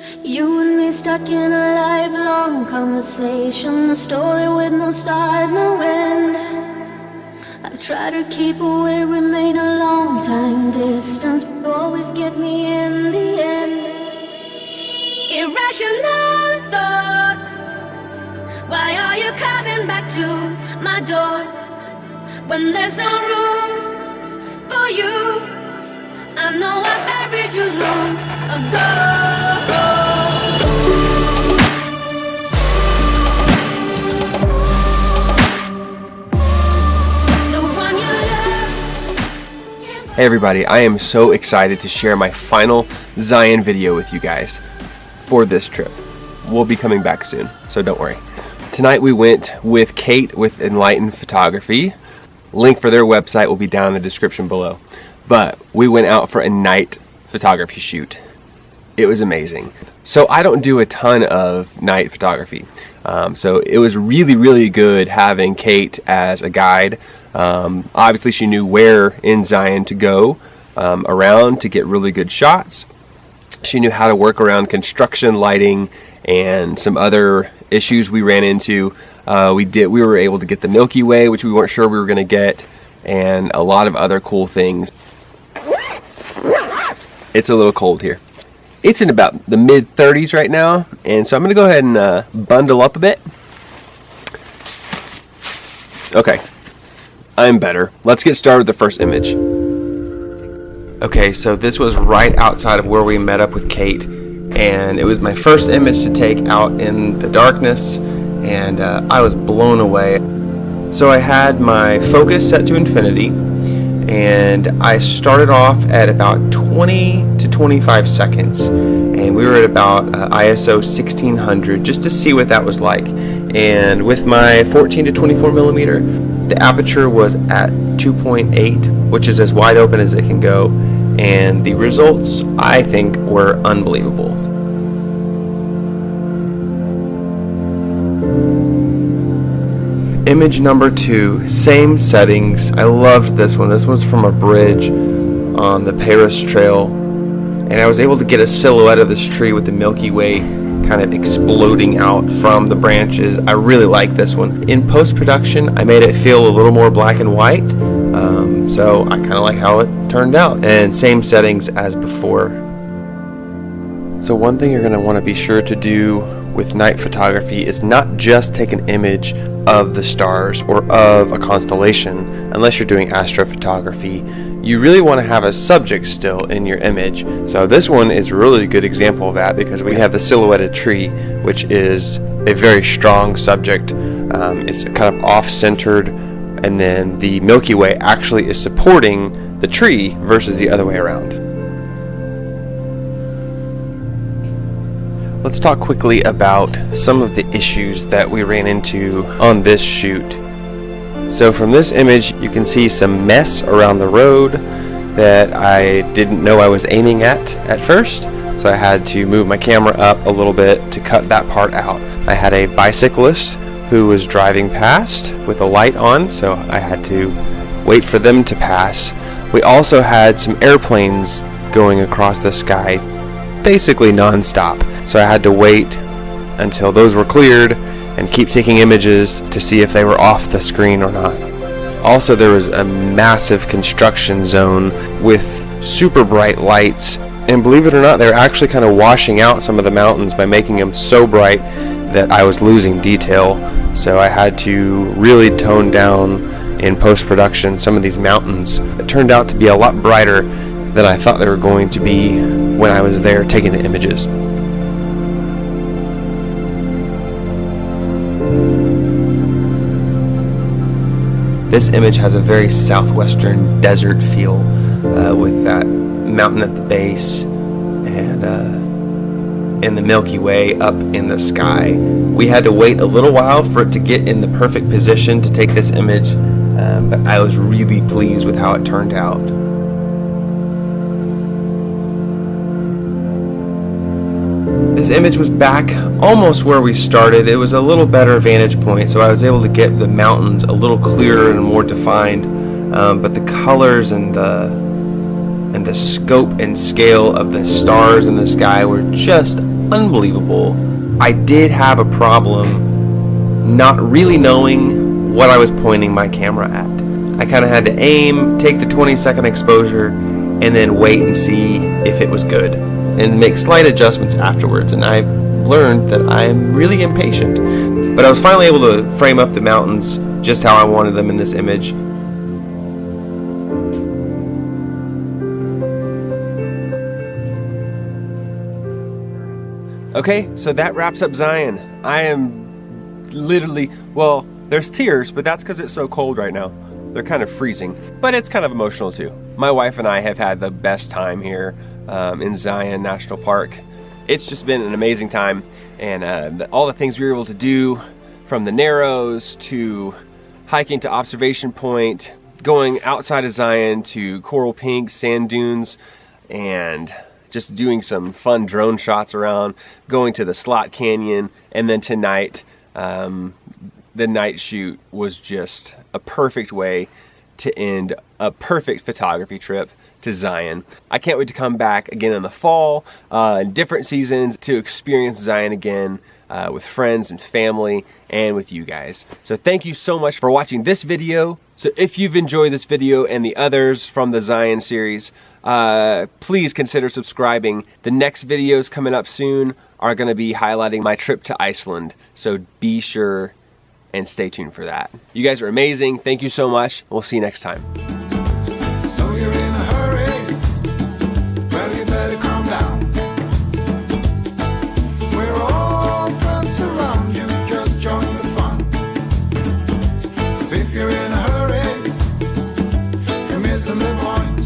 You and me stuck in a lifelong conversation, a story with no start, no end. I've tried to keep away, remain a long time distance, but you always get me in the end. Irrational thoughts, why are you coming back to my door when there's no room for you? I know I buried you long ago. Hey everybody, I am so excited to share my final Zion video with you guys for this trip. We'll be coming back soon, so don't worry. Tonight we went with Kate with Enlightened Photography. Link for their website will be down in the description below. But we went out for a night photography shoot. It was amazing. So I don't do a ton of night photography. So it was really good having Kate as a guide. Obviously she knew where in Zion to go around to get really good shots. She knew how to work around construction, lighting, and some other issues we ran into. We were able to get the Milky Way, which we weren't sure we were going to get, and a lot of other cool things. It's a little cold here. It's in about the mid-30s right now, and so I'm going to go ahead and bundle up a bit. Okay. I'm better. Let's get started with the first image. Okay, so this was right outside of where we met up with Kate, and it was my first image to take out in the darkness, and I was blown away. So I had my focus set to infinity, and I started off at about 20 to 25 seconds, and we were at about ISO 1600 just to see what that was like. And with my 14 to 24 millimeter, the aperture was at 2.8, which is as wide open as it can go, and the results, I think, were unbelievable. Image number 2, same settings. I loved this one. This one's from a bridge on the Paris Trail, and I was able to get a silhouette of this tree with the Milky Way kind of exploding out from the branches. I really like this one. In post-production, I made it feel a little more black and white, so I kind of like how it turned out. And same settings as before. So one thing you're going to want to be sure to do with night photography is not just take an image of the stars or of a constellation. Unless you're doing astrophotography, you really want to have a subject still in your image. So this one is a really good example of that, because we have the silhouetted tree, which is a very strong subject. It's kind of off-centered, and then the Milky Way actually is supporting the tree versus the other way around. Let's talk quickly about some of the issues that we ran into on this shoot. So from this image, you can see some mess around the road that I didn't know I was aiming at first. So I had to move my camera up a little bit to cut that part out. I had a bicyclist who was driving past with a light on, so I had to wait for them to pass. We also had some airplanes going across the sky, basically non-stop. So I had to wait until those were cleared and keep taking images to see if they were off the screen or not. Also, there was a massive construction zone with super bright lights, and believe it or not, they're actually kind of washing out some of the mountains by making them so bright that I was losing detail. So I had to really tone down in post-production some of these mountains. It turned out to be a lot brighter than I thought they were going to be when I was there taking the images. This image has a very southwestern desert feel with that mountain at the base and the Milky Way up in the sky. We had to wait a little while for it to get in the perfect position to take this image, but I was really pleased with how it turned out. This image was back almost where we started. It was a little better vantage point, so I was able to get the mountains a little clearer and more defined, but the colors and the scope and scale of the stars in the sky were just unbelievable. I did have a problem not really knowing what I was pointing my camera at. I kind of had to aim, take the 20-second exposure, and then wait and see if it was good, and make slight adjustments afterwards. And I've learned that I'm really impatient. But I was finally able to frame up the mountains just how I wanted them in this image. Okay, so that wraps up Zion. I am literally, well, there's tears, but that's because it's so cold right now. They're kind of freezing, but it's kind of emotional too. My wife and I have had the best time here in Zion National Park. It's just been an amazing time, and all the things we were able to do, from the Narrows to hiking to Observation Point, going outside of Zion to Coral Pink sand dunes, and just doing some fun drone shots around, going to the Slot Canyon, and then tonight, the night shoot was just a perfect way to end a perfect photography trip to Zion. I can't wait to come back again in the fall, in different seasons, to experience Zion again with friends and family and with you guys. So thank you so much for watching this video. So if you've enjoyed this video and the others from the Zion series, please consider subscribing. The next videos coming up soon are going to be highlighting my trip to Iceland, so be sure and stay tuned for that. You guys are amazing. Thank you so much. We'll see you next time. So you're in a hurry, well you better calm down. We're all friends around you, just join the fun. 'Cause if you're in a hurry, you're missing the point.